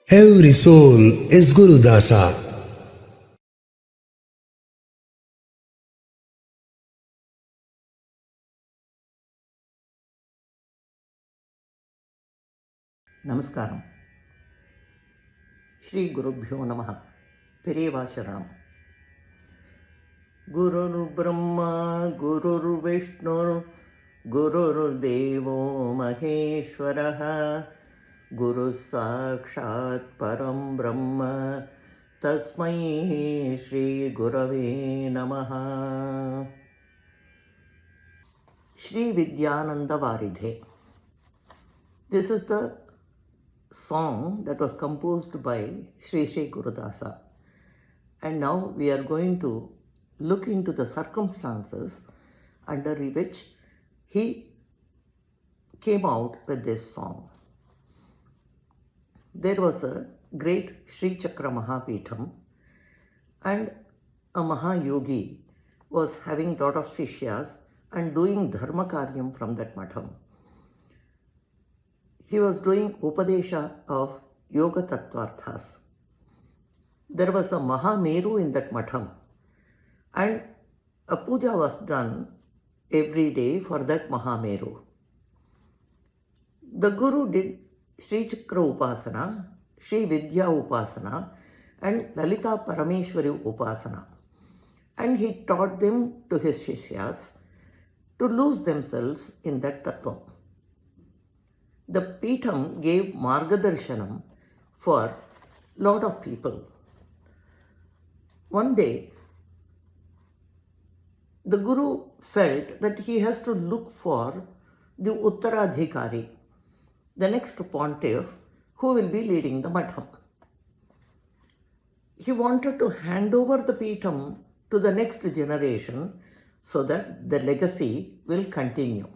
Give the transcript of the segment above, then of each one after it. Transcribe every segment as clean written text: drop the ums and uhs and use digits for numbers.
Every soul is Gurudasa. நமஸ்காரம். ஸ்ரீ குருப்யோ நமः. பெரியவா சரணம். குருர் பிரம்மா குருர் விஷ்ணுர் குருர் தேவோ மகேஸ்வரः குரு சாக்ஷாத் பரம் பிரம்ம தஸ்மை ஸ்ரீ குரவே நமः. ஸ்ரீவித்யானந்த வாரிதே. This is the song that was composed by Sri Gurudasar. And now we are going to look into the circumstances under which he came out with this song. There was a great Sri Chakra Mahapitham, and a Mahayogi was having lot of Sishyas and doing Dharma Karyam from that Matham. He was doing Upadesha of Yoga Tattvarthas. There was a Mahameru in that Matham, and a puja was done every day for that Mahameru. The Guru did Sri Chakra Upasana, Sri Vidhya Upasana, and Lalita Parameshwari Upasana, and he taught them to his Shishyas to lose themselves in that Tattva. The Peetham gave Margadarshanam for lot of people. One day, the Guru felt that he has to look for the Uttaradhikari, the next pontiff who will be leading the Matham. He wanted to hand over the Peetham to the next generation so that the legacy will continue.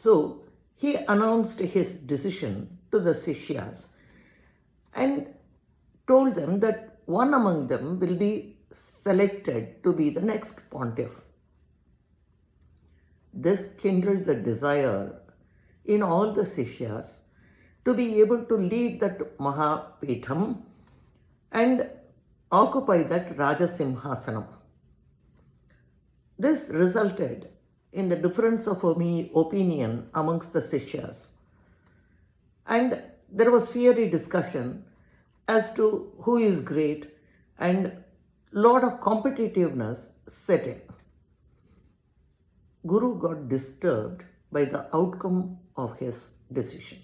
So, he announced his decision to the Sishyas and told them that one among them will be selected to be the next pontiff. This kindled the desire in all the Sishyas to be able to lead that Mahapitham and occupy that Rajasimhasanam. This resulted in the difference of opinion amongst the Sishyas, and there was fiery discussion as to who is great, and lot of competitiveness set in. Guru got disturbed by the outcome of his decision.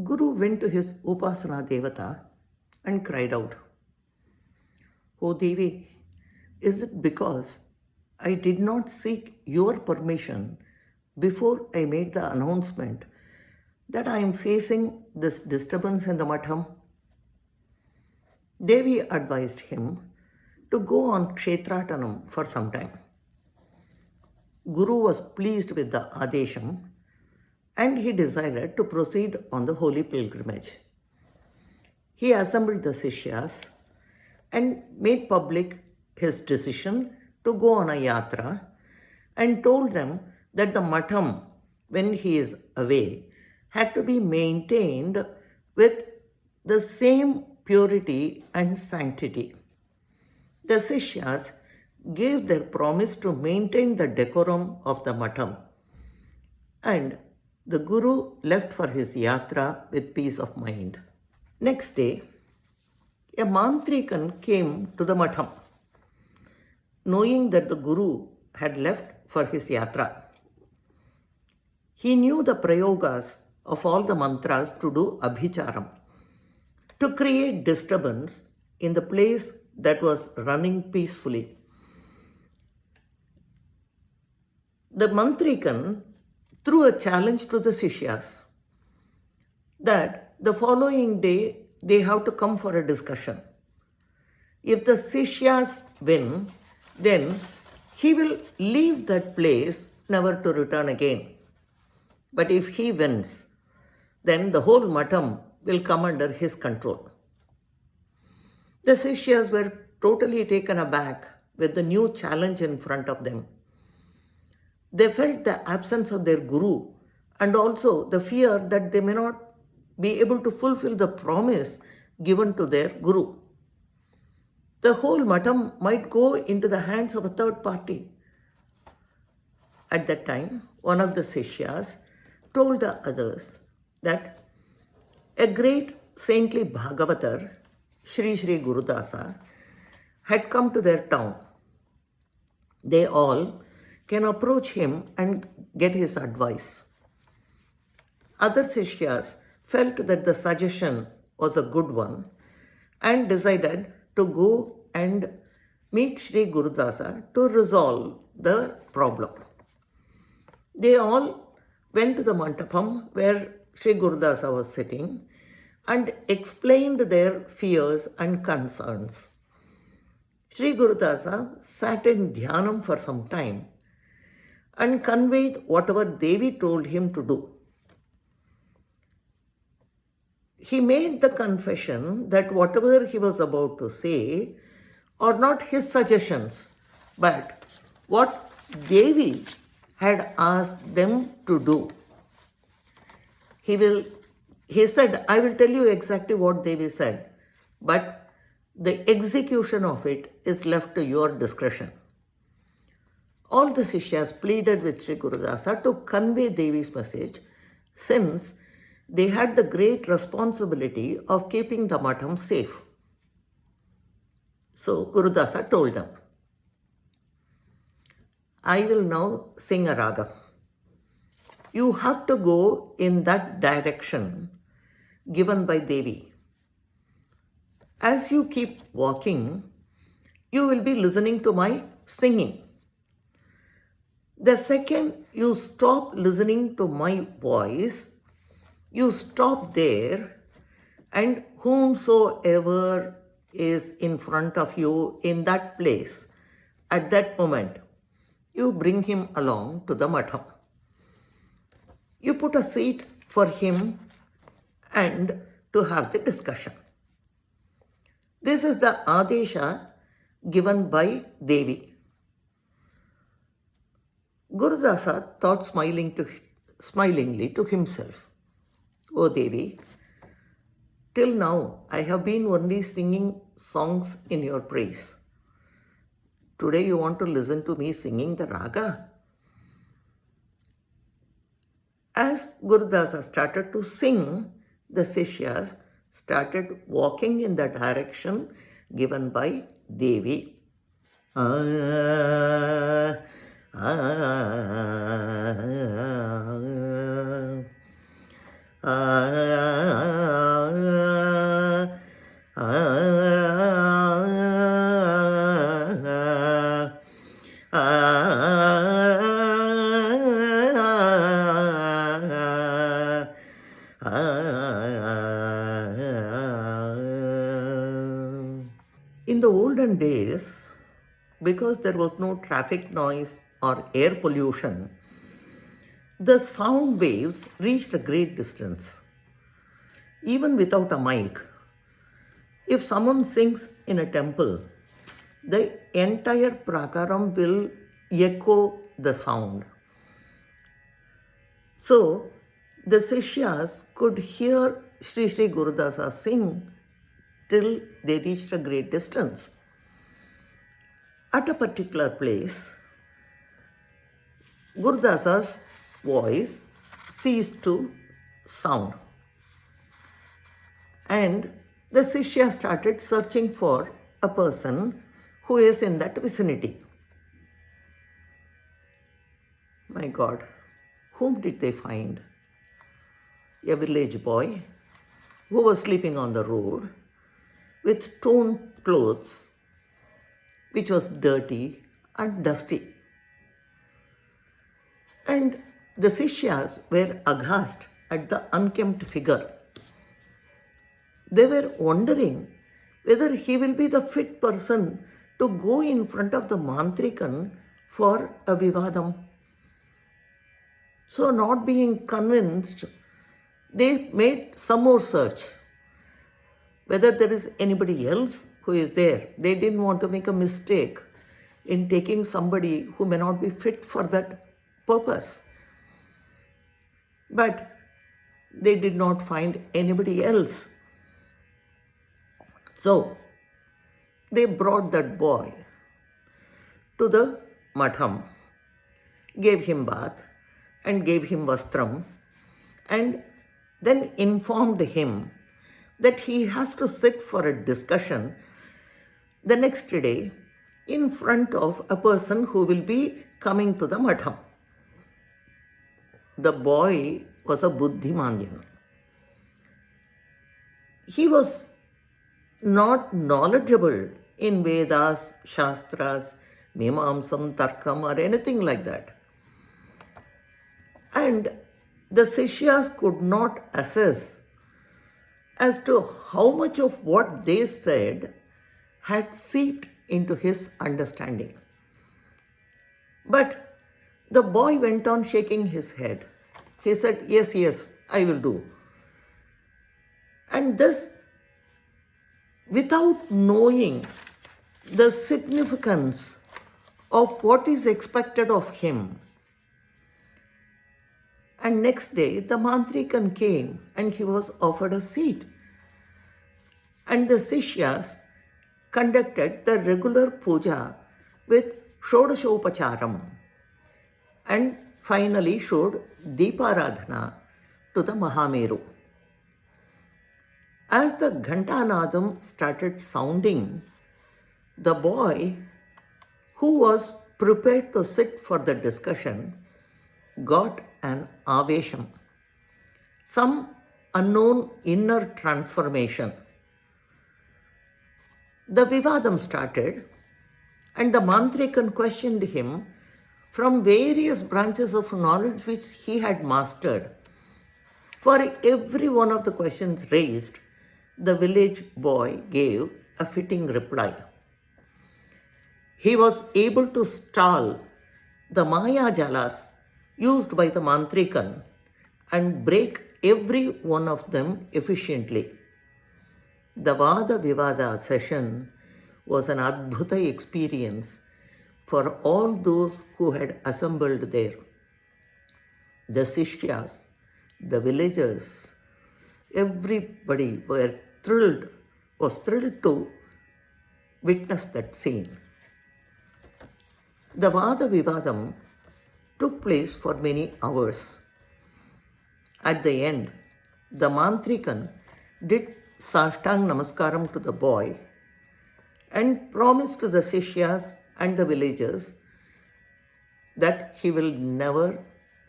Guru went to his Upasana Devata and cried out, "O Devi, is it because I did not seek your permission before I made the announcement that I am facing this disturbance in the Matham?" Devi advised him to go on Kshetratanam for some time. Guru was pleased with the Adesham, and he decided to proceed on the holy pilgrimage. He assembled the Sishyas and made public his decision to go on a yatra, and told them that the Matham, when he is away, had to be maintained with the same purity and sanctity. The Sishyas gave their promise to maintain the decorum of the Matham, and the Guru left for his yatra with peace of mind. Next day, a Mantrikan came to the Matham, knowing that the Guru had left for his yatra. He knew the prayogas of all the mantras to do abhicharam, to create disturbance in the place that was running peacefully. The Mantrikan threw a challenge to the Sishyas that the following day they have to come for a discussion. If the Sishyas win, then he will leave that place never to return again. But if he wins, then the whole Matham will come under his control. The Sishyas were totally taken aback with the new challenge in front of them. They felt the absence of their Guru, and also the fear that they may not be able to fulfill the promise given to their Guru. The whole matam might go into the hands of a third party. At that time, one of the Sishyas told the others that a great saintly Bhagavatar, Shri Gurudasar, had come to their town. They all can approach him and get his advice. Other Sishyas felt that the suggestion was a good one and decided to go and meet Shri Gurudasar to resolve the problem. They all went to the mandapam where Shri Gurudasar was sitting and explained their fears and concerns. Shri Gurudasar sat in dhyanam for some time and conveyed whatever Devi told him to do. He made the confession that whatever he was about to say are not his suggestions, but what Devi had asked them to do. He said, I will tell you exactly what Devi said, but the execution of it is left to your discretion. All the Sishyas pleaded with Sri Gurudasar to convey Devi's message, since they had the great responsibility of keeping the matam safe. So Gurudasar told them, I will now sing a raga. You have to go in that direction given by Devi. As you keep walking, you will be listening to my singing. The second you stop listening to my voice, you stop there, and whomsoever is in front of you in that place, at that moment, you bring him along to the matham. You put a seat for him and to have the discussion. This is the adesha given by Devi. Gurudasar thought smilingly to himself, O Devi, till now I have been only singing songs in your praise. Today you want to listen to me singing the raga? As Gurudasar started to sing, the Sishyas started walking in the direction given by Devi. In the olden days, because there was no traffic noise or air pollution, the sound waves reached a great distance. Even without a mic, if someone sings in a temple, the entire prakaram will echo the sound. So, the Sishyas could hear Sri Gurudasar sing till they reached a great distance. At a particular place, Gurudasar's voice ceased to sound. And the Sishya started searching for a person who is in that vicinity. My God, whom did they find? A village boy who was sleeping on the road with torn clothes, which was dirty and dusty. And the Sishyas were aghast at the unkempt figure. They were wondering whether he will be the fit person to go in front of the mantrikan for a vivadam. So, not being convinced, they made some more search. Whether there is anybody else who is there. They didn't want to make a mistake in taking somebody who may not be fit for that purpose. But they did not find anybody else. So they brought that boy to the matham, gave him bath and gave him vastram, and then informed him that he has to sit for a discussion the next day in front of a person who will be coming to the matham. The boy was a buddhimandyan. He was not knowledgeable in Vedas, Shastras, Mimamsam, Tarkam or anything like that. And the Sishyas could not assess as to how much of what they said had seeped into his understanding. But the boy went on shaking his head. He said, yes, yes, I will do. And this, without knowing the significance of what is expected of him. And next day, the mantrikan came and he was offered a seat. And the Sishyas conducted the regular puja with Shodashopacharam and finally showed Deeparadhana to the Mahameru. As the Ghantanadam started sounding, the boy who was prepared to sit for the discussion got an avesham, some unknown inner transformation. The vivadam started and the mantrikan questioned him from various branches of knowledge which he had mastered. For every one of the questions raised, the village boy gave a fitting reply. He was able to stall the Maya Jalas used by the mantrikan and break every one of them efficiently. The Vada Vivada session was an Adbhuta experience for all those who had assembled there. The Sishyas, the villagers, everybody was thrilled to witness that scene. The Vada Vivadam took place for many hours. At the end, the mantrikan did Sashtang Namaskaram to the boy and promised to the Sishyas and the villagers that he will never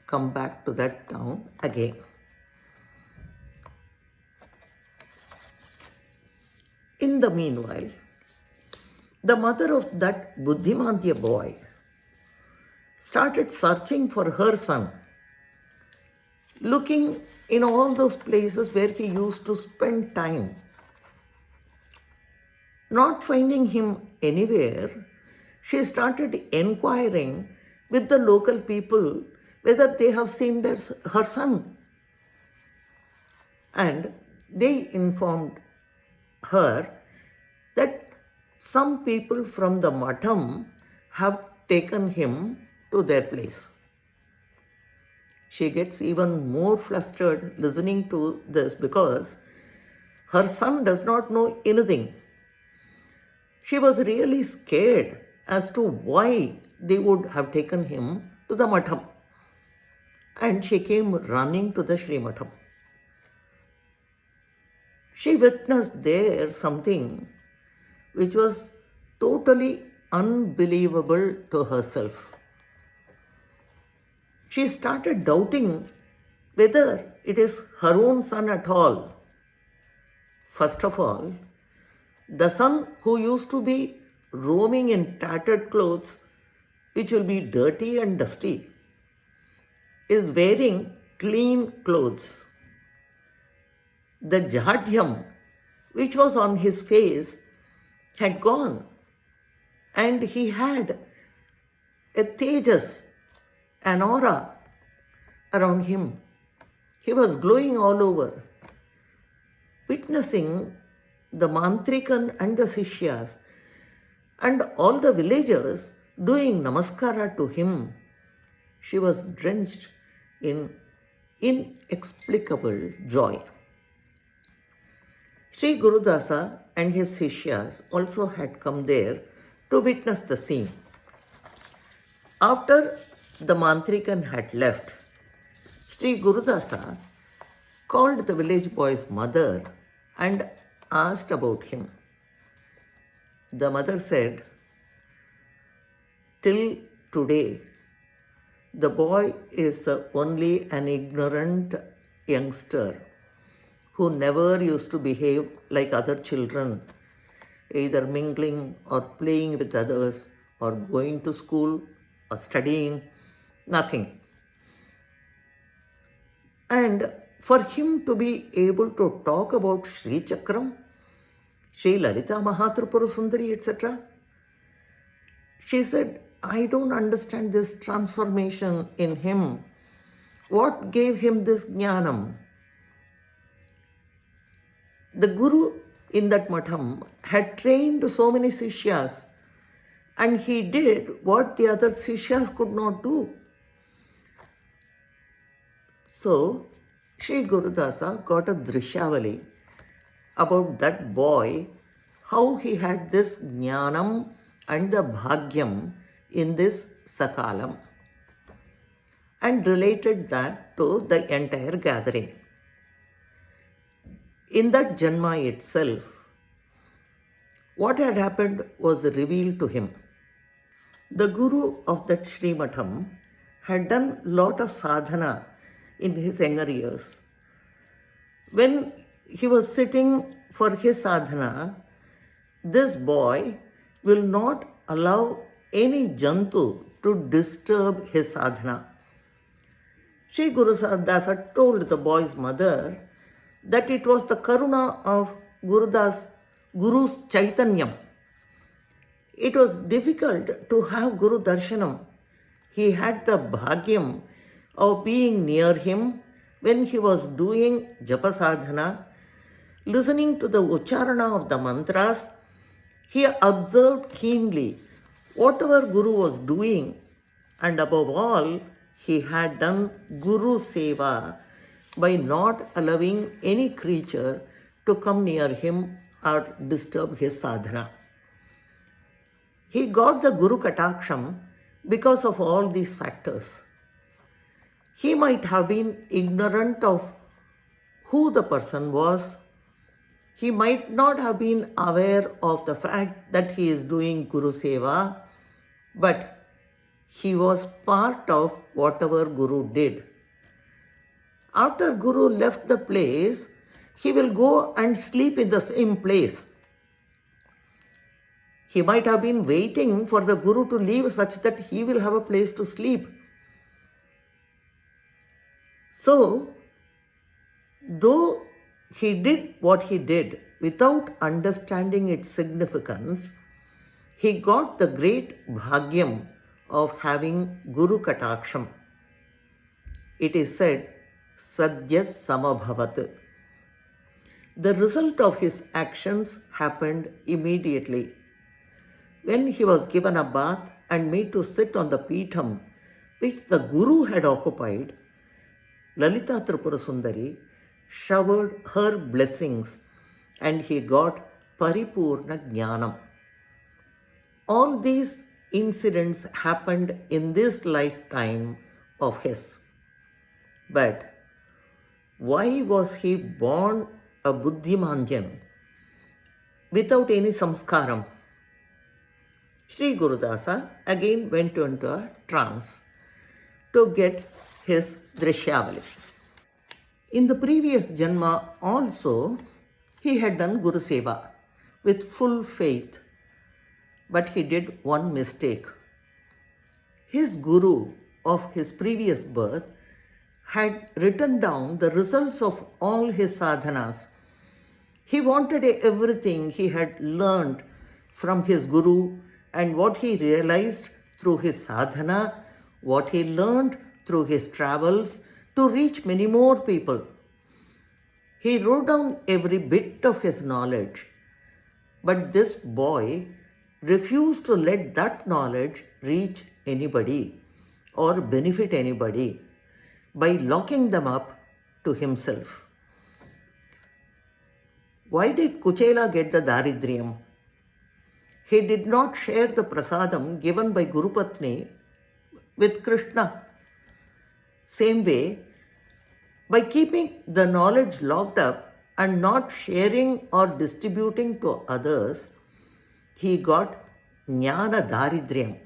come back to that town again. In the meanwhile, the mother of that Buddhimandya boy started searching for her son, looking in all those places where he used to spend time. Not finding him anywhere, she started inquiring with the local people whether they have seen her son. And they informed her that some people from the matham have taken him to their place. She gets even more flustered listening to this because her son does not know anything. She was really scared as to why they would have taken him to the matham. And she came running to the Shri Matham. She witnessed there something which was totally unbelievable to herself. She started doubting whether it is her own son at all. First of all, the son who used to be roaming in tattered clothes, which will be dirty and dusty, is wearing clean clothes. The jadhyam, which was on his face, had gone, and he had a tejas, an aura around him. He was glowing all over. Witnessing the mantrikan and the Sishyas and all the villagers doing namaskara to him, she was drenched in inexplicable joy. Sri Gurudasa and his Sishyas also had come there to witness the scene. After the Mantrikan had left, Sri Gurudasa called the village boy's mother and asked about him. The mother said, "Till today, the boy is only an ignorant youngster who never used to behave like other children, either mingling or playing with others or going to school or studying, nothing. And for him to be able to talk about Sri Chakram, Sri Lalita Mahatripura Sundari, etc., she said, I don't understand this transformation in him. What gave him this jnanam? The Guru in that matham had trained so many Sishyas, and he did what the other Sishyas could not do. So, Sri Gurudasa got a Drishyavali about that boy, how he had this jnanam and the bhagyam in this sakalam, and related that to the entire gathering. In that Janma itself, what had happened was revealed to him. The Guru of that Shri Matham had done lot of sadhana in his younger years. When he was sitting for his sadhana, this boy will not allow any jantu to disturb his sadhana. Sri Gurudasa told the boy's mother that it was the karuna of Guru's Chaitanyam. It was difficult to have Guru Darshanam. He had the bhagyam of being near him when he was doing japa sadhana, listening to the ucharana of the mantras. He observed keenly whatever Guru was doing, and above all, he had done Guru Seva by not allowing any creature to come near him or disturb his sadhana. He got the Guru Kataksham because of all these factors. He might have been ignorant of who the person was. He might not have been aware of the fact that he is doing Guru Seva, but he was part of whatever Guru did. After Guru left the place, he will go and sleep in the same place. He might have been waiting for the Guru to leave such that he will have a place to sleep. So, though he did what he did without understanding its significance, he got the great bhagyam of having Guru Kataksham. It is said, Sadyas Samabhavat. The result of his actions happened immediately. When he was given a bath and made to sit on the Peetham which the Guru had occupied, Lalita Tripura Sundari showered her blessings and he got Paripurna Jnanam. All these incidents happened in this lifetime of his. But why was he born a Buddhimandyan without any samskaram? Sri Gurudasa again went into a trance to get his Drishyavali. In the previous Janma also, he had done Guru Seva with full faith, but he did one mistake. His Guru of his previous birth had written down the results of all his sadhanas. He wanted everything he had learned from his Guru and what he realized through his sadhana, what he learned through his travels to reach many more people. He wrote down every bit of his knowledge, but this boy refused to let that knowledge reach anybody or benefit anybody. by locking them up to himself. Why did Kuchela get the Daridriyam? He did not share the prasadam given by Guru Patni with Krishna. Same way, by keeping the knowledge locked up and not sharing or distributing to others, he got Jnana Daridriyam.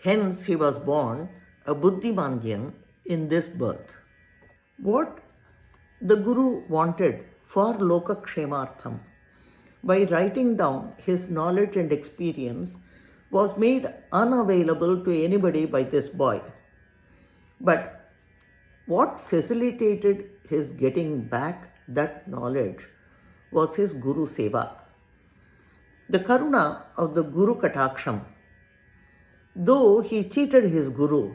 Hence, he was born a Buddhimandyan in this birth. What the Guru wanted for Loka Kshemartham by writing down his knowledge and experience was made unavailable to anybody by this boy. But what facilitated his getting back that knowledge was his Guru Seva. The Karuna of the Guru Kataksham. Though he cheated his Guru,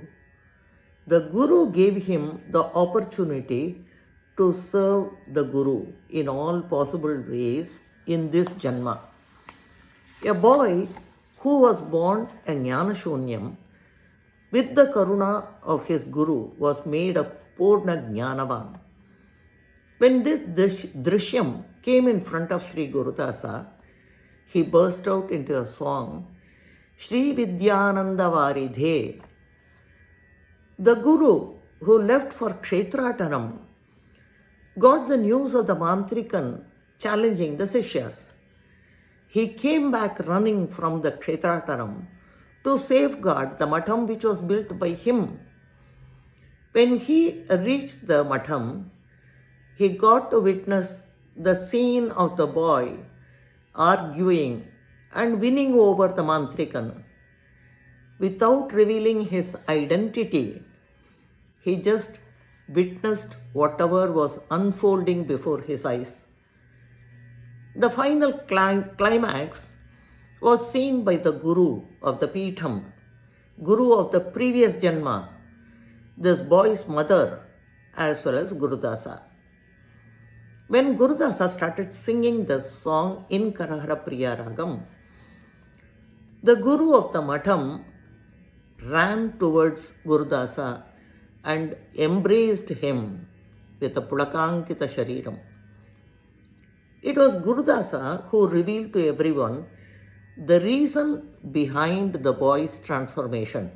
the Guru gave him the opportunity to serve the Guru in all possible ways in this Janma. A boy who was born a Jnanashunyam with the Karuna of his Guru was made a Purna Jnanavan. When this Drishyam came in front of Sri Gurudasa, he burst out into a song, SHRIVIDHYANANDHA VARIDHEY. The Guru, who left for Kshetratanam, got the news of the Mantrikan challenging the Sishyas. He came back running from the Kshetratanam to safeguard the Matham which was built by him. When he reached the Matham, he got to witness the scene of the boy arguing and winning over the Mantrikan. Without revealing his identity, he just witnessed whatever was unfolding before his eyes. The final climax was seen by the Guru of the Peetham, Guru of the previous Janma, this boy's mother, as well as Gurudasa. When Gurudasa started singing the song in Karaharapriya Ragam, the Guru of the Matham ran towards Gurudasa and embraced him with a Pulakankita Shariram. It was Gurudasa who revealed to everyone the reason behind the boy's transformation.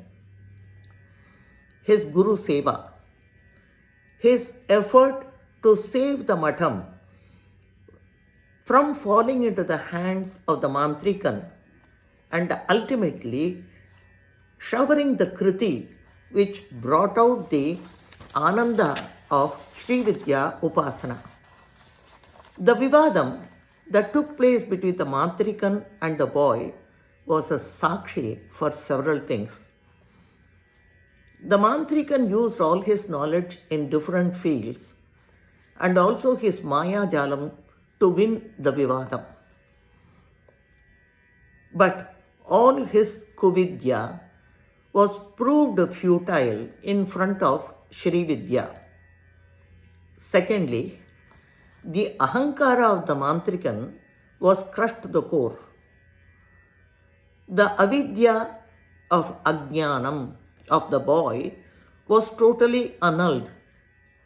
His Guru Seva, his effort to save the Matham from falling into the hands of the Mantrikan and ultimately showering the Kriti which brought out the Ananda of Srividya Upasana. The Vivadam that took place between the Mantrikan and the boy was a sakshi for several things. The Mantrikan used all his knowledge in different fields and also his Maya Jalam to win the Vivadam. But all his Kuvidya was proved futile in front of Shrividya. Secondly, the Ahankara of the Mantrikan was crushed to the core. The Avidya of Ajnanam of the boy was totally annulled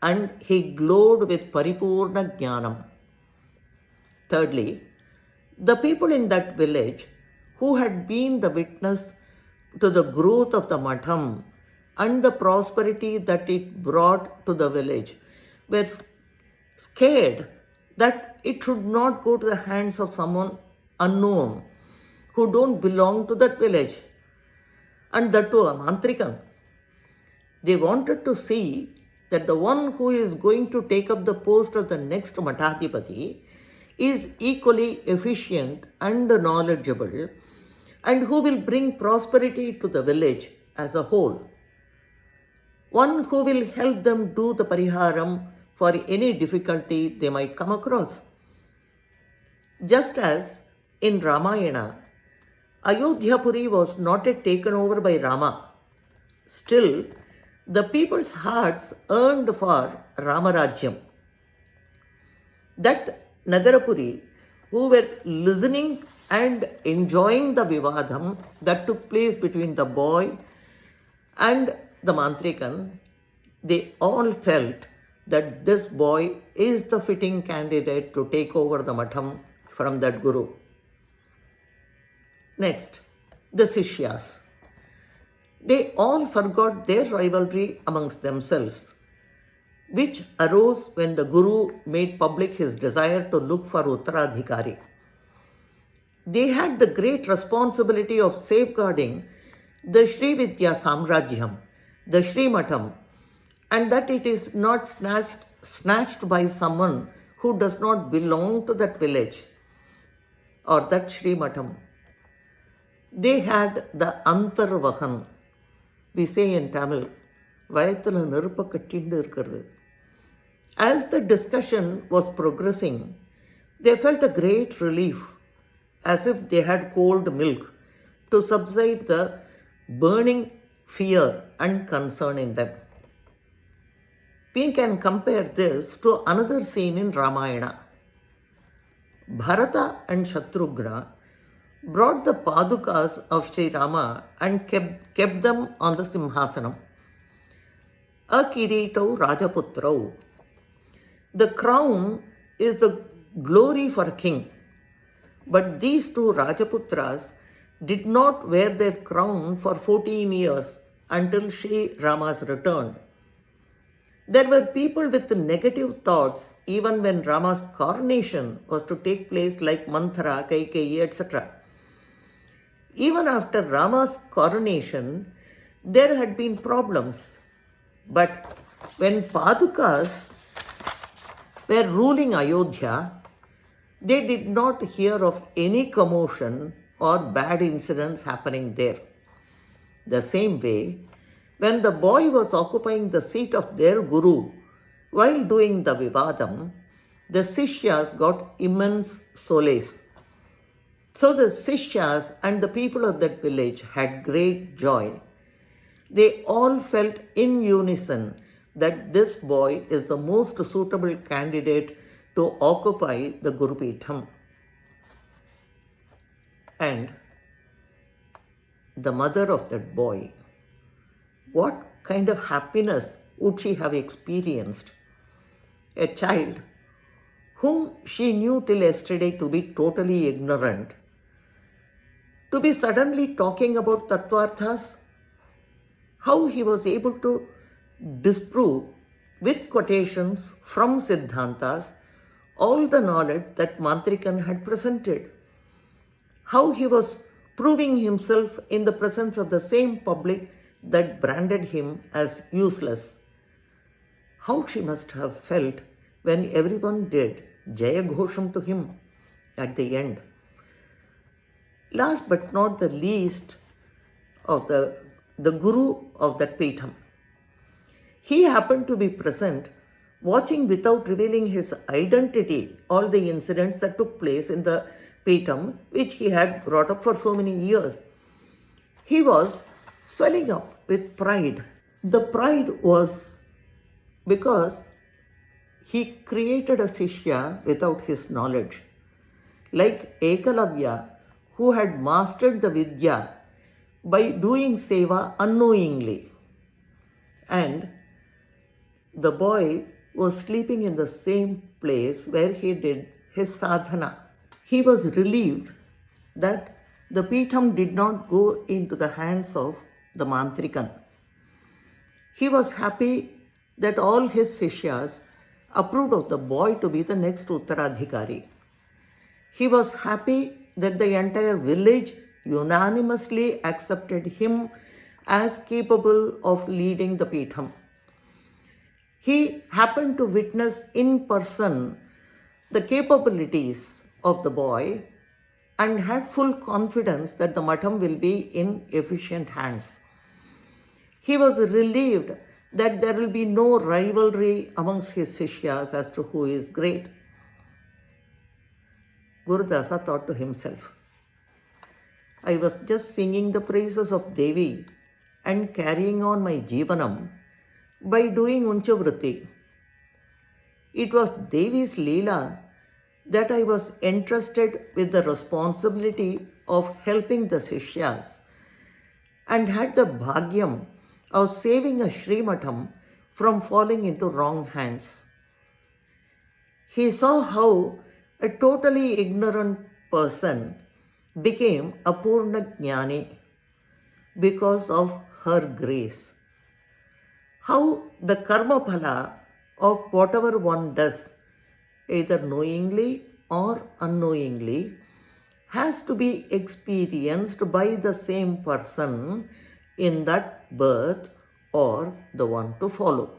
and he glowed with Paripurna Jnanam. Thirdly, the people in that village who had been the witness to the growth of the Matham and the prosperity that it brought to the village were scared that it should not go to the hands of someone unknown who don't belong to that village, and that to a Mantrikan. They wanted to see that the one who is going to take up the post of the next Mathadipati is equally efficient and knowledgeable and who will bring prosperity to the village as a whole. One who will help them do the pariharam for any difficulty they might come across. Just as in Ramayana, Ayodhyapuri was not yet taken over by Rama. Still, the people's hearts yearned for Ramarajyam. That Nagarapuri, who were listening and enjoying the Vivadam that took place between the boy and the Mantrikan, they all felt that this boy is the fitting candidate to take over the matham from that guru. Next, the Sishyas. They all forgot their rivalry amongst themselves, which arose when the Guru made public his desire to look for Uttaradhikari. They had the great responsibility of safeguarding the Shrividhya Samrajyam, the Shri Matham, and that it is not snatched by someone who does not belong to that village or that Shri Matham. They had the Antarvahan. We say in Tamil, vayathala neruppa kattindu irukkuradhu. As the discussion was progressing, they felt a great relief, as if they had cold milk, to subside the burning fear and concern in them. We can compare this to another scene in Ramayana. Bharata and Shatrughna brought the padukas of Sri Rama and kept them on the Simhasanam. Akiritau Rajaputrau. The crown is the glory for a king. But these two Rajaputras did not wear their crown for 14 years until Sri Rama's return. There were people with negative thoughts even when Rama's coronation was to take place, like Manthara, Kaikeyi, etc. Even after Rama's coronation, there had been problems. But when Padukas were ruling Ayodhya, they did not hear of any commotion or bad incidents happening there. The same way, when the boy was occupying the seat of their guru while doing the Vivadam, the Sishyas got immense solace. So the Sishyas and the people of that village had great joy. They all felt in unison that this boy is the most suitable candidate to occupy the Guru Pitham. And the mother of that boy, what kind of happiness would she have experienced? A child whom she knew till yesterday to be totally ignorant, to be suddenly talking about Tattvarthas, how he was able to disprove with quotations from Siddhantas all the knowledge that Mantrikan had presented, how he was proving himself in the presence of the same public that branded him as useless. How she must have felt when everyone did Jaya Ghosham to him at the end. Last but not the least, of the Guru of that Pitham. He happened to be present, watching without revealing his identity all the incidents that took place in the Pitham, which he had brought up for so many years. He was swelling up with pride. The pride was because he created a Sishya without his knowledge. Like Ekalavya, who had mastered the Vidya by doing seva unknowingly. And the boy was sleeping in the same place where he did his sadhana. He was relieved that the Pitham did not go into the hands of the Mantrikan. He was happy that all his Sishyas approved of the boy to be the next Uttaradhikari. He was happy that the entire village unanimously accepted him as capable of leading the Pitham. He happened to witness in person the capabilities of the boy and had full confidence that the Matham will be in efficient hands. He was relieved that there will be no rivalry amongst his Sishyas as to who is great. Gurudasa thought to himself, I was just singing the praises of Devi and carrying on my Jivanam by doing Unchavruti. It was Devi's Leela that I was entrusted with the responsibility of helping the Sishyas and had the bhagyam of saving a Shri Matham from falling into wrong hands. He saw how a totally ignorant person became a Purna Jnani because of her grace. How the karma phala of whatever one does, either knowingly or unknowingly, has to be experienced by the same person in that birth or the one to follow.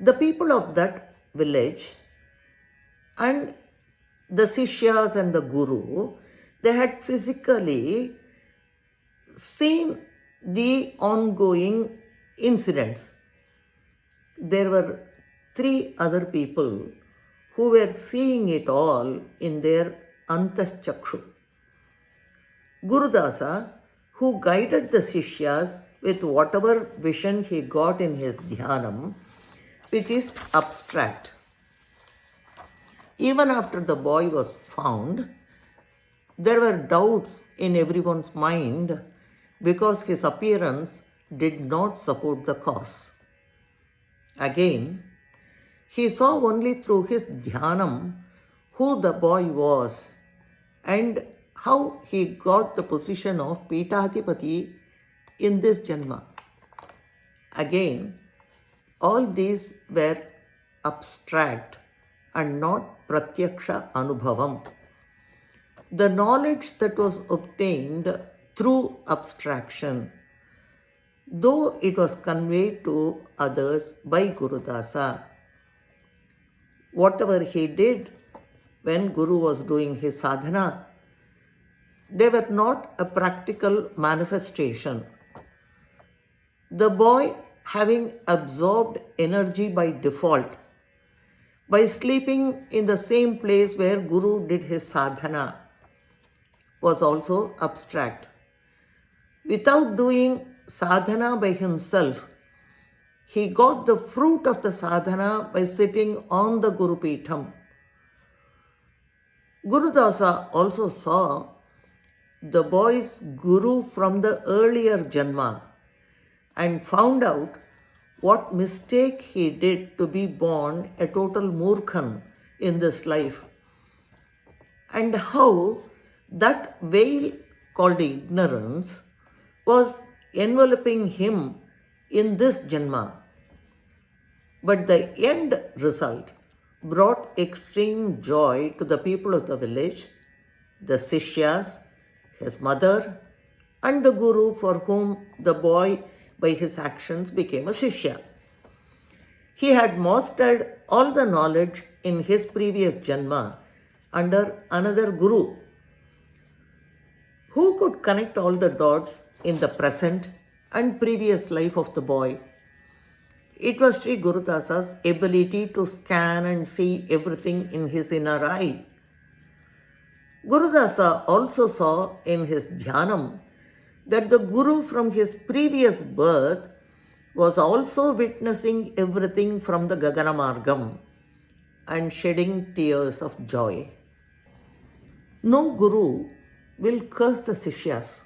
The people of that village and the Sishyas and the Guru, they had physically seen the ongoing incidents. There were 3 other people who were seeing it all in their antaschakshu. Gurudasa, who guided the Sishyas with whatever vision he got in his dhyanam, which is abstract. Even after the boy was found, there were doubts in everyone's mind because his appearance did not support the cause. Again, he saw only through his dhyanam who the boy was and how he got the position of Pitadipati in this Janma. Again, all these were abstract and not pratyaksha anubhavam. The knowledge that was obtained through abstraction, though it was conveyed to others by Gurudasa, whatever he did when Guru was doing his sadhana, they were not a practical manifestation. The boy, having absorbed energy by default, by sleeping in the same place where Guru did his sadhana, was also abstract. Without doing sadhana by himself, he got the fruit of the sadhana by sitting on the Guru Peetham. Gurudasa also saw the boy's Guru from the earlier Janma and found out what mistake he did to be born a total Murkhan in this life, and how that veil called ignorance was enveloping him in this Janma. But the end result brought extreme joy to the people of the village, the Sishyas, his mother, and the Guru, for whom the boy by his actions became a Sishya. He had mastered all the knowledge in his previous Janma under another Guru, who could connect all the dots in the present and previous life of the boy. It was Sri Gurudasa's ability to scan and see everything in his inner eye. Gurudasa also saw in his dhyanam that the Guru from his previous birth was also witnessing everything from the Gagana Margam and shedding tears of joy. No Guru will curse the Sishyas.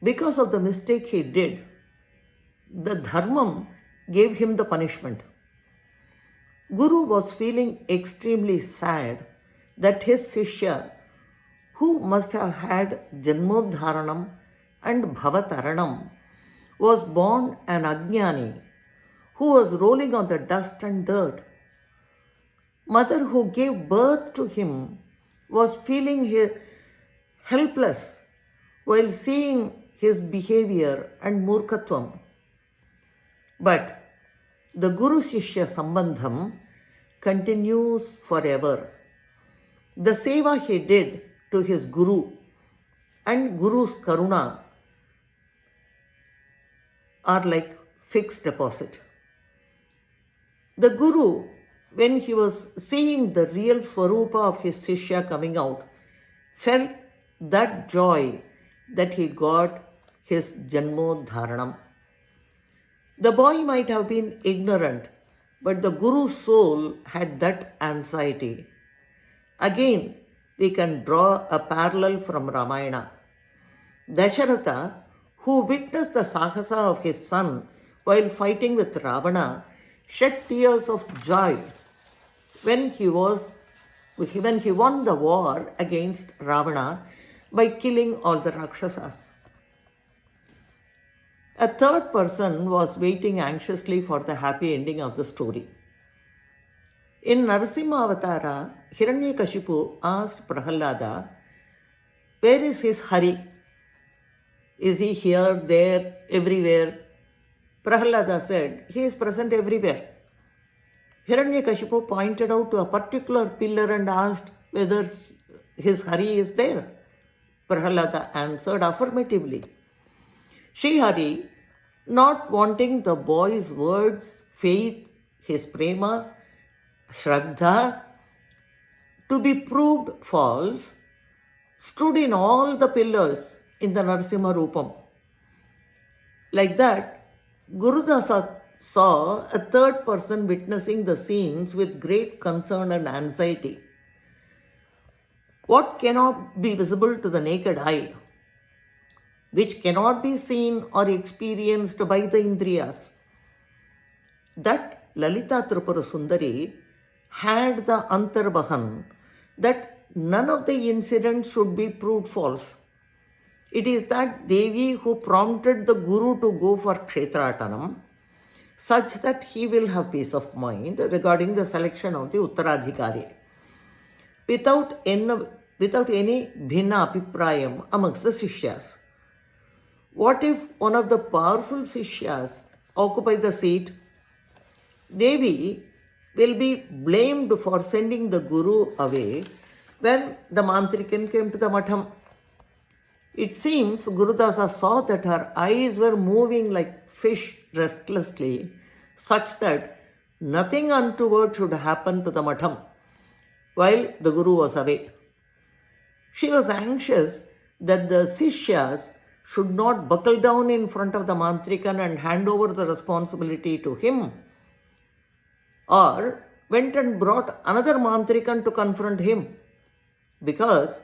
Because of the mistake he did, the Dharmam gave him the punishment. Guru was feeling extremely sad that his Sishya, who must have had Janmodharanam and Bhavataranam, was born an Ajnani who was rolling on the dust and dirt. Mother who gave birth to him was feeling helpless while seeing his behavior and murkatvam. But the Guru-Shishya Sambandham continues forever. The seva he did to his Guru and Guru's Karuna are like fixed deposit. The Guru, when he was seeing the real Swarupa of his Sishya coming out, felt that joy that he got his Janmodharanam. The boy might have been ignorant, but the Guru's soul had that anxiety. Again, we can draw a parallel from Ramayana. Dasharatha, who witnessed the sahasa of his son while fighting with Ravana, shed tears of joy when he won the war against Ravana by killing all the Rakshasas. A third person was waiting anxiously for the happy ending of the story. In Narasimha Avatara, Hiranyakashipu asked Prahalada, "Where is his Hari? Is he here, there, everywhere?" Prahalada said, "He is present everywhere." Hiranyakashipu pointed out to a particular pillar and asked whether his Hari is there. Prahalada answered affirmatively. Srihari, not wanting the boy's words, faith, his prema, shraddha, to be proved false, stood in all the pillars in the Narasimha Rupam. Like that, Gurudasa saw a third person witnessing the scenes with great concern and anxiety. What cannot be visible to the naked eye, which cannot be seen or experienced by the Indriyas, that Lalita Tripura Sundari had the Antarbahan that none of the incidents should be proved false. It is that Devi who prompted the Guru to go for Kshetratanam, such that he will have peace of mind regarding the selection of the Uttaradhikari, without any bhinna apiprayam amongst the Sishyas. What if one of the powerful Sishyas occupy the seat? Devi will be blamed for sending the Guru away when the Mantrikan came to the Matham. It seems Gurudasa saw that her eyes were moving like fish restlessly, such that nothing untoward should happen to the Matham while the Guru was away. She was anxious that the Sishyas should not buckle down in front of the Mantrikan and hand over the responsibility to him, or went and brought another Mantrikan to confront him, because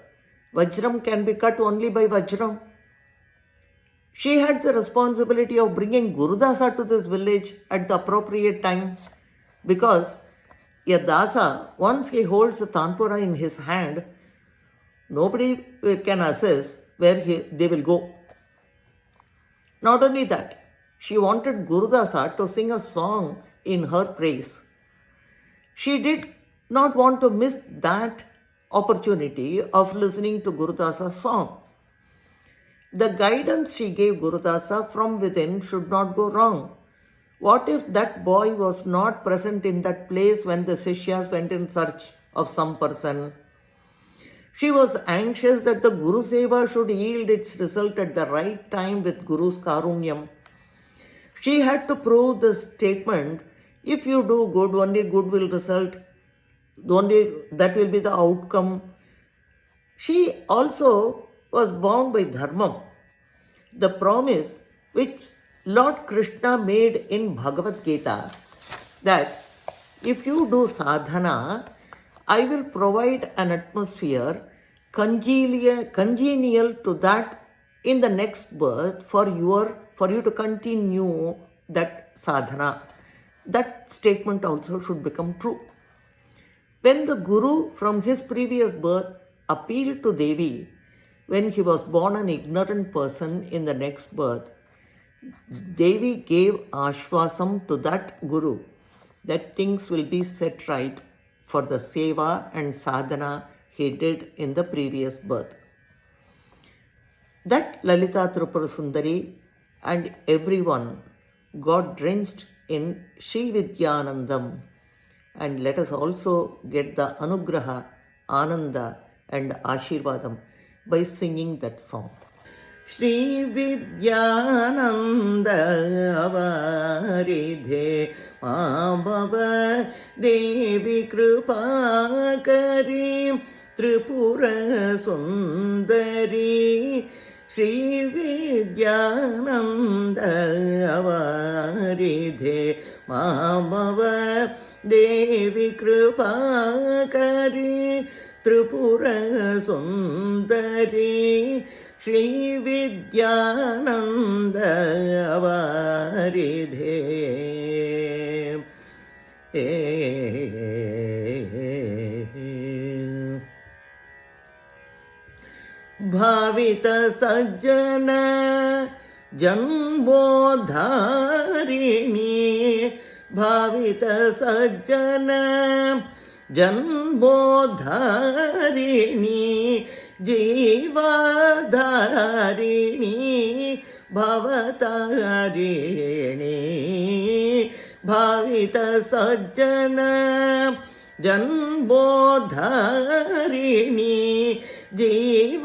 Vajram can be cut only by Vajram. She had the responsibility of bringing Gurudasa to this village at the appropriate time, because a Dasa, once he holds a Tanpura in his hand, nobody can assess where they will go. Not only that, she wanted Gurudasa to sing a song in her praise. She did not want to miss that opportunity of listening to Gurudasa's song. The guidance she gave Gurudasa from within should not go wrong. What if that boy was not present in that place when the Sishyas went in search of some person? She was anxious that the Guru Seva should yield its result at the right time with Guru's Karunyam. She had to prove the statement, if you do good, only good will result, only that will be the outcome. She also was bound by Dharmam, the promise which Lord Krishna made in Bhagavad Gita, that if you do sadhana, I will provide an atmosphere congenial to that in the next birth for you to continue that sadhana. That statement also should become true. When the Guru from his previous birth appealed to Devi when he was born an ignorant person in the next birth, Devi gave Ashwasam to that Guru that things will be set right for the seva and sadhana he did in the previous birth. That Lalita Tripura Sundari and everyone got drenched in SHRIVIDHYANANDHam, and let us also get the Anugraha, Ananda and Ashirvadam by singing that song. Shri Vidhyanandha Varidhe Mabhava Devi Krupakari Tripura Sundari Shri Vidhyanandha Varidhe Mabhava Devi Krupakari Tripura Sundari श्रीविद्यानन्दवारिधे भावित Sajjan जन्मोद्धारिणी भावित Sajjan जन्मोद्धारिणी जीवाधारिणी Bhavatarini भावित Sajjan जन्मोद्धारिणी जीवाधारिणी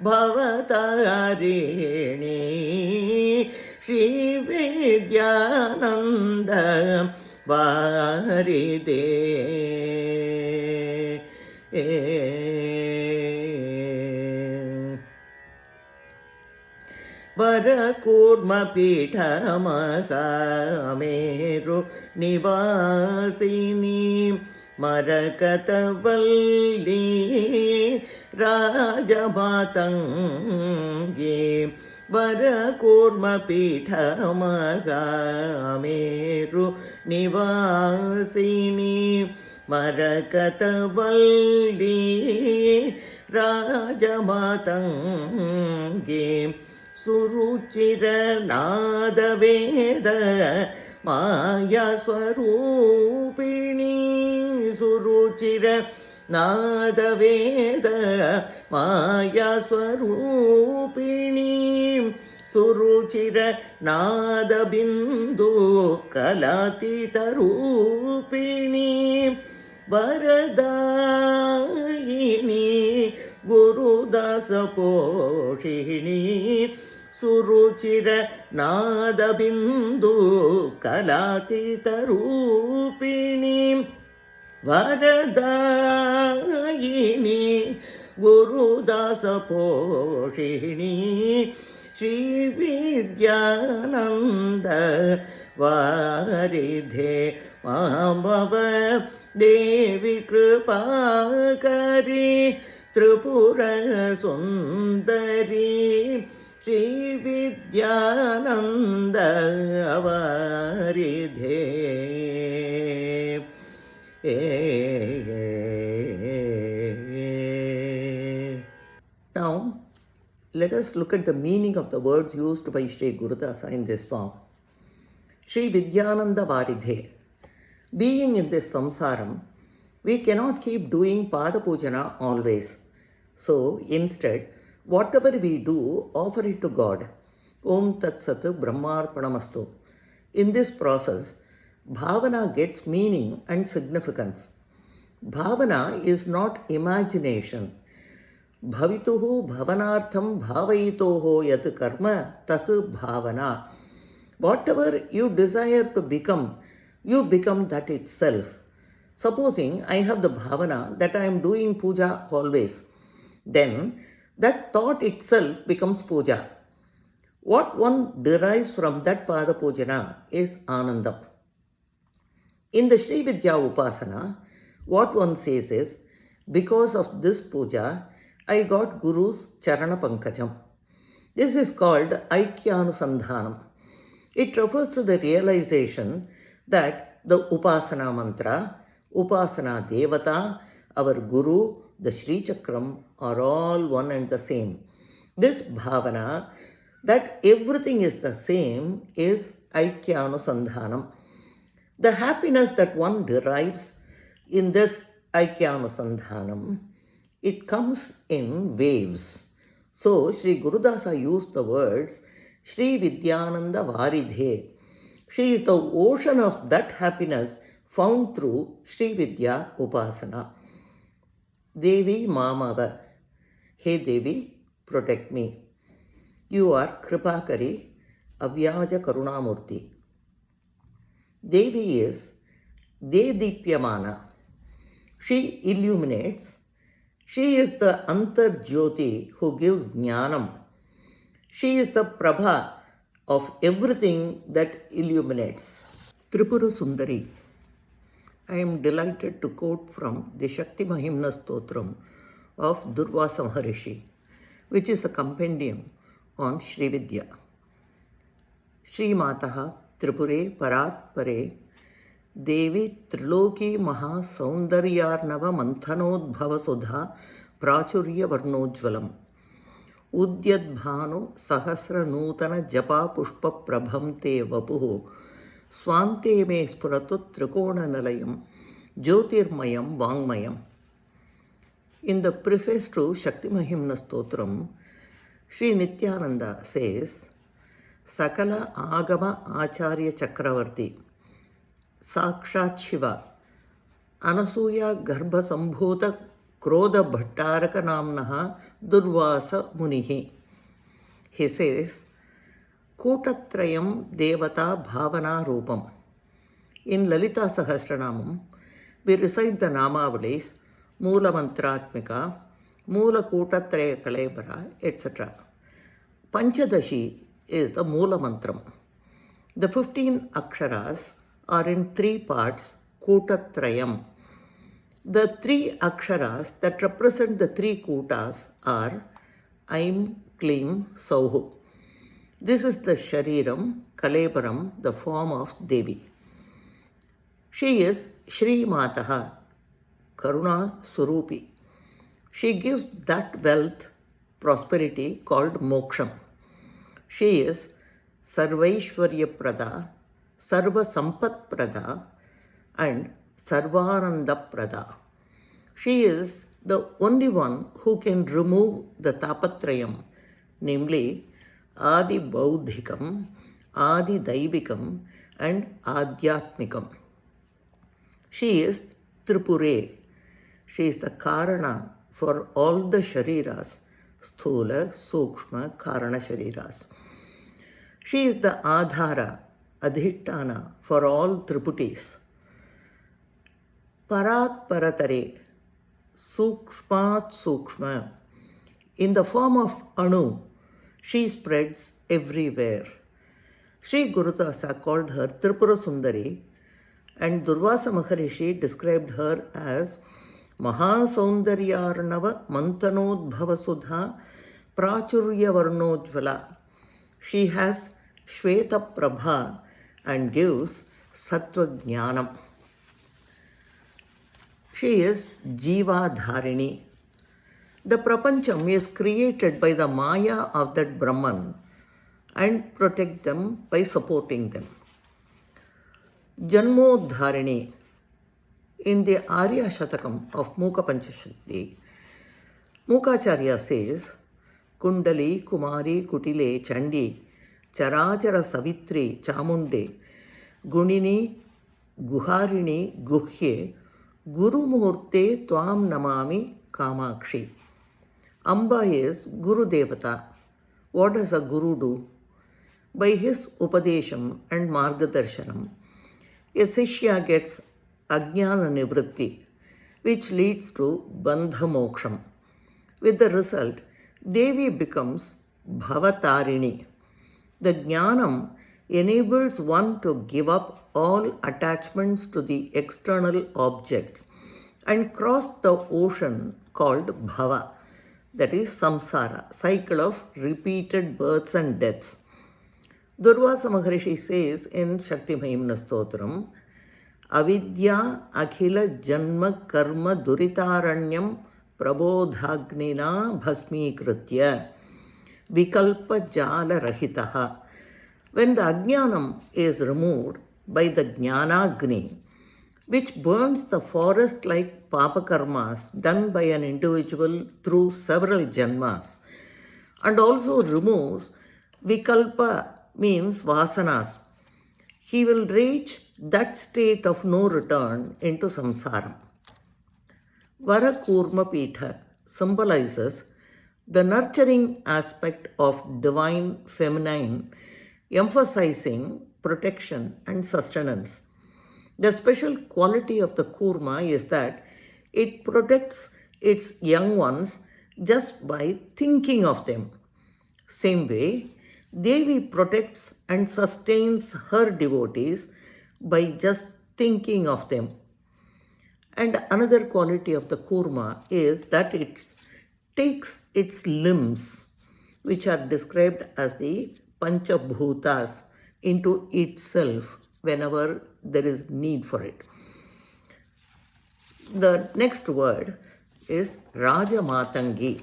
Bhavatarini श्रीविद्यानन्द वारिधे वरकूर्मपीठमहामेरु Nivasini मरकतवल्ली राजमातङ्गी वरकूर्मपीठमहामेरु Nivasini मरकतवल्ली राजमातङ्गी सुरुचिरनादवेद मायास्वरूपिणी सुरुचिरनादवेद मायास्वरूपिणी सुरुचिरनादबिन्दु कलातीतरूपिणी वरदायिनी गुरुदासपोषिणी सुरुचिरनादबिन्दु कलातीतरूपिणी वरदायिनी गुरुदासपोषिणी श्रीविद्यानन्द वारिधे मामव Devi कृपाकरी Tripurasundari श्रीविद्यानन्द वारिधे Now, let us look at the meaning of the words used by Sri Gurudasa in this song. Sri Vidhyananda Varidhe. Being in this samsaram, we cannot keep doing Pada Pujana always. So, instead, whatever we do, offer it to God. Om Tat Sat Brahmarpanamastu. In this process, Bhavana gets meaning and significance. Bhavana is not imagination. Bhavituhu bhavanartham bhavayitoho yat karma tat bhavana. Whatever you desire to become, you become that itself. Supposing I have the bhavana that I am doing puja always, then that thought itself becomes puja. What one derives from that pada pujana is anandam. In the Shrividhya Upasana, what one says is, because of this puja, I got Guru's Charana Pankajam. This is called Aikyānusandhānam. It refers to the realization that the Upasana mantra, Upasana Devata, our Guru, the Shri Chakram are all one and the same. This bhavana, that everything is the same, is Aikyānusandhānam. The happiness that one derives in this Aikyānusandhānam, it comes in waves. So, Sri Gurudasa used the words Shri Vidhyananda Varidhe. She is the ocean of that happiness found through Shri Vidya Upasana. Devi Mamava. Hey Devi, protect me. You are Kripakari, Avyaja Karunamurti. Devi is Dedipyamana. She illuminates. She is the Antar Jyoti who gives Jnanam. She is the Prabha of everything that illuminates. Tripura Sundari. I am delighted to quote from the Shakti Mahimna Stotram of Durvasa Maharishi, which is a compendium on Shrividhya. Shri Mataha Tripure Parat Pare Devi Triloki Maha Saundaryarnava Manthanodbhava Sudha Prachurya Varnojvalam Udyadbhanu Sahasra Nutana Japa Pushpa Prabham Te Vapuhu Swante Me Spuratu Trikona Nalayam Jyotirmayam Vangmayam. In the preface to Shakti Mahimna Stotram, Sri Nityananda says, Sakala Agama Acharya Chakravarti Sakshat Shiva Anasuya Garbha Sambhuta Krodha Bhattaraka Namnaha Durvasa Munihi. He says, Kotatrayam Devata Bhavana Rupam. In Lalita Sahasranamam, we recite the Namavalis, Moola Mantratmika, Moola Kotatraya Kalebara, etc. Panchadashi is the Moola Mantram. The 15 Aksharas are in 3 parts, Kotatrayam. The 3 Aksharas that represent the 3 Kotas are Aim, Klim, Sauhu. This is the Shariram, Kalebaram, the form of Devi. She is Shri Mataha, Karuna Surupi. She gives that wealth, prosperity called Moksham. She is Sarvaishwarya Prada, Sarva Sampat Prada, and Sarvananda Prada. She is the only one who can remove the Tapatrayam, namely Adi Baudhikam, Adi Daibikam, and Adhyatmikam. She is Tripure. She is the Karana for all the Shariras, Sthula, Sukshma, Karana Shariras. She is the Adhara, Adhittana for all Triputis. Parat Paratare, Sukshmat Sukshma. In the form of Anu, she spreads everywhere. Sri Gurudasa called her Tripura Sundari, and Durvasa Maharishi described her as Mahasaundaryarnava Mantanodbhava Sudha Prachurya Varnojvala. She has Shweta Prabha and gives Sattva Jnanam. She is Jiva Dharini. The Prapancham is created by the Maya of that Brahman and protect them by supporting them. Janmodharini. In the Arya Shatakam of Muka Panchashakti, Mukacharya says, Kundali, Kumari, Kutile, Chandi, Charachara Savitri, Chamunde, Gunini, Guharini, Guhye, Guru Muhurte, Twam Namami, Kamakshi. Amba is Guru Devata. What does a Guru do? By his Upadesham and Margadarshanam, a Sishya gets Ajnana Nivritti, which leads to Bandha Moksham. With the result, Devi becomes Bhavatarini. The Jnanam enables one to give up all attachments to the external objects and cross the ocean called Bhava, that is samsara, cycle of repeated births and deaths. Durvasa Maharishi says in Shakti Mahimna Stotram, Avidya Akhila Janma Karma Duritaranyam Prabodhagnina Bhasmikritya Vikalpa Jala Rahitaha. When the Ajnanam is removed by the Jnanagni, which burns the forest like papakarmas done by an individual through several janmas, and also removes Vikalpa means vasanas, he will reach that state of no return into samsara. Varakurma Pitha symbolizes the nurturing aspect of divine feminine, emphasizing protection and sustenance. The special quality of the Kurma is that it protects its young ones just by thinking of them. Same way, Devi protects and sustains her devotees by just thinking of them. And another quality of the Kurma is that its takes its limbs, which are described as the Panchabhutas, into itself whenever there is need for it. The next word is Rajamatangi.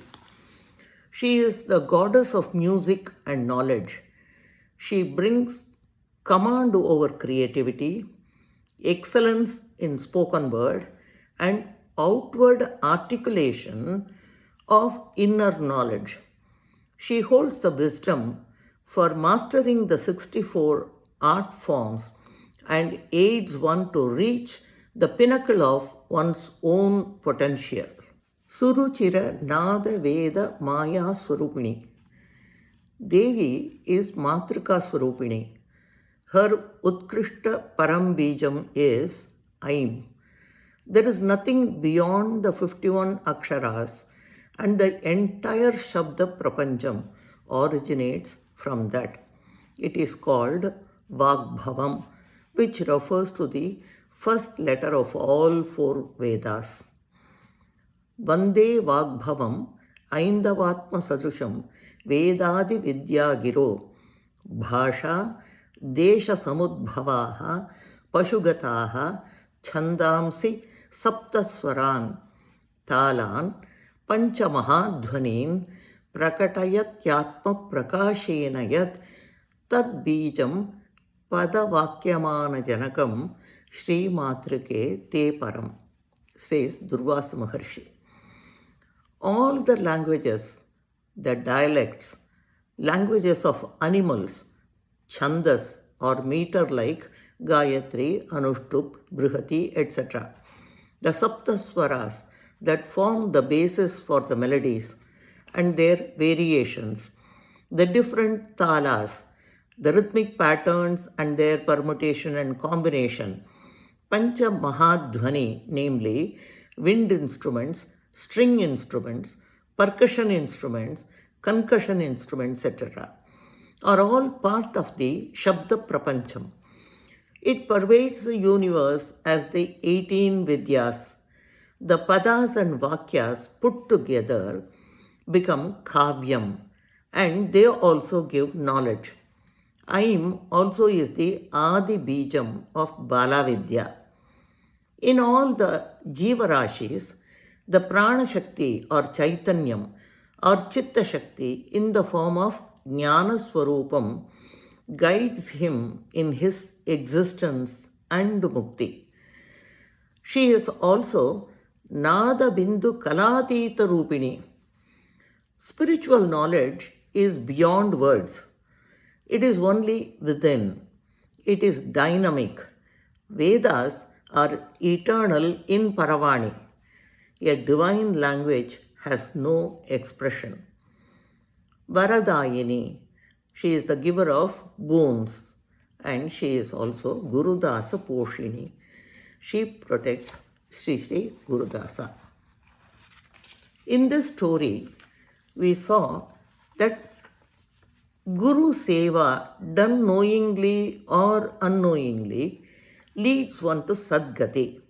She is the goddess of music and knowledge. She brings command over creativity, excellence in spoken word, and outward articulation of inner knowledge. She holds the wisdom for mastering the 64 art forms and aids one to reach the pinnacle of one's own potential. Suruchira Nada Veda Maya Swarupini. Devi is Matrika Swarupini. Her Utkrishta Parambijam is Aim. There is nothing beyond the 51 Aksharas, and the entire Shabda Prapancham originates from that. It is called Vagbhavam, which refers to the first letter of all 4 Vedas. Vande Vagbhavam Aindavatma Sadrusham Vedadi Vidya Giro Bhasha Desha Samudbhavaha Pashugataha Chandamsi Saptaswaran Talan Panchamahadhvanin Prakatayatyatma Prakashena Yat Tad Bijam Padavakyamana Janakam Shri Matrike Te Param, says Durvasa Maharshi. All the languages, the dialects, languages of animals, chandas or meter like Gayatri, Anushtup, Brihati, etc. The Saptaswaras that form the basis for the melodies and their variations, the different talas, the rhythmic patterns and their permutation and combination, Pancha Mahadhvani, namely wind instruments, string instruments, percussion instruments, concussion instruments, etc., are all part of the Shabda Prapancham. It pervades the universe as the 18 Vidyas. The Padas and Vakyas put together become Kavyam, and they also give knowledge. Aim also is the Adi Bijam of Balavidya. In all the Jiva Rashis, the Prana Shakti or Chaitanyam or Chitta Shakti in the form of Jnana Swarupam guides him in his existence and mukti. She is also Nada Bindu Kalatita Rupini. Spiritual knowledge is beyond words. It is only within. It is dynamic. Vedas are eternal in Paravani. A divine language has no expression. Varadayini, she is the giver of boons, and she is also Gurudasa Poshini. She protects Sri Gurudasa. In this story, we saw that Guru Seva done knowingly or unknowingly leads one to Sadgati.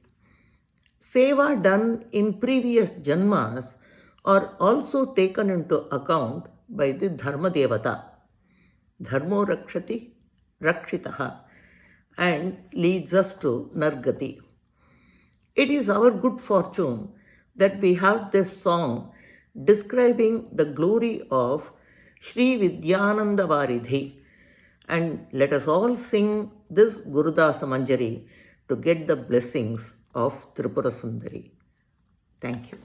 Seva done in previous janmas are also taken into account by the Dharma Devata. Dharmo Rakshati Rakshitaha, and leads us to Nargati. It is our good fortune that we have this song describing the glory of SHRIVIDHYANANDHA VARIDHEY, and let us all sing this Gurudasa Manjari to get the blessings of Tripura Sundari. Thank you.